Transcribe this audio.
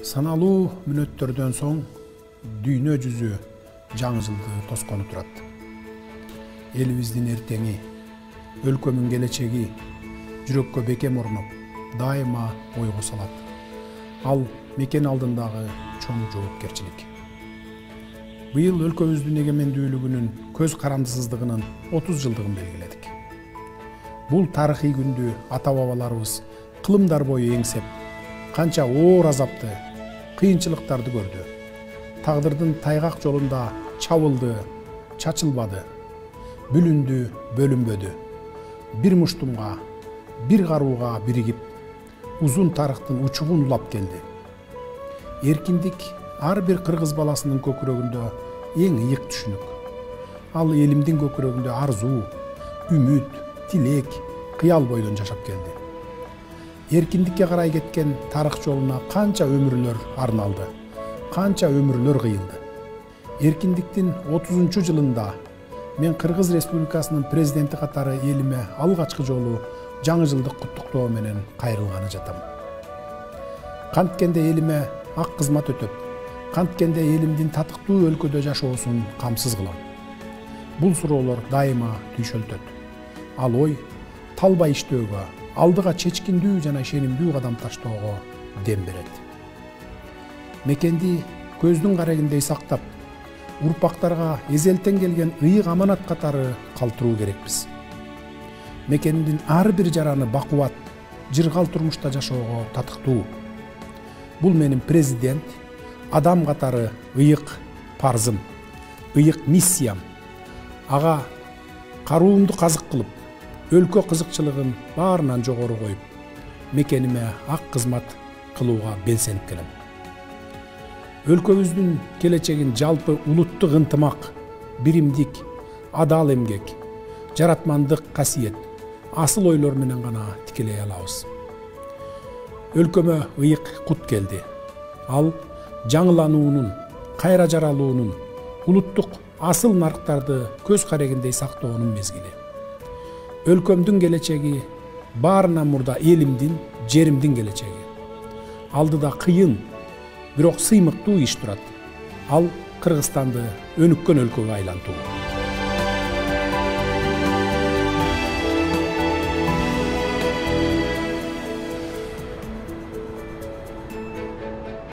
Саналуу мүнөттөрдөн соң дүйнө жүзү жаңы жылды тоскону турат. Элибиздин эртеңи, өлкөмүн келечеги жүрөккө бекем орноп, дайыма ойго салат. Ал мекен алдындагы чоң жоопкерчилик. Быйыл өлкөбүздүн эгемендүүлүгүнүн көз карандысыздыгынын 30 жылдыгын белгиледик. Бул тарыхый күндү ата-бабаларыбыз кылымдар бою эңсеп, канча оор азапты, кыйынчылыктарды көрдү. Тагдырдын тайгак жолунда чабылды, чачылбады, бүлүндү, бөлүнбөдү. Бир муштумга, бир карууга биригип, узун тарыхтын учугун улап келди. Эркиндик ар бир кыргыз баласынын көкүрөгүндө эң ыйык түшүнүк. Ал элимдин көкүрөгүндө арзуу, үмүт, тилек, кыял бойдон жашап келди. Эркиндикке карай кеткен тарых жолуна канча өмүрлөр арналды, канча өмүрлөр кыйылды. Эркиндиктин 30 жылында мен Кыргыз Республикасынын президенти катары элиме алгачкы жолу жаңы жылдык куттуктоо менен кайрылганы жатам. Канткенде элиме ак кызмат өтөп, канткенде элимдин татыктуу өлкөдө жашоосун камсыз кылам. Бул суроолор дайыма түйшөлтөт. Ал ой талбай иштөөгө, алдыга чечкиндүү жана ишенимдүү кадам таштоого дем берет. Мекенди көздүн карегиндей сактап, урпактарга эзелтен келген ыйык аманат катары калтыруу керекпиз. Мекендин ар бир жараны бакубат, жыргал турмушта жашоого татыктуу. Бул менин президент, адам катары ыйык парзым, ыйык миссиям. Ага каруумду казык кылып, өлкө кызыкчылыгын баарынан жогору коюп, мекениме ак кызмат кылууга белсенип келем. Өлкөбүздүн келечегин жалпы улуттук ынтымак, биримдик, адал эмгек, жаратмандык касиет, асыл ойлор менен гана тикелей алабыз. Өлкөмө ыйык кут келди. Ал жаңылануунун, кайра жаралуунун, улуттук асыл нарктарды көз карегиндей сактоонун мезгили. Өлкөмдүн келечеги баарынан мурда элимдин, жеримдин келечеги. Алдыда кыйын, бирок сыймыктуу иш турат. Ал Кыргызстанды өнүккөн өлкөгө айлантуу.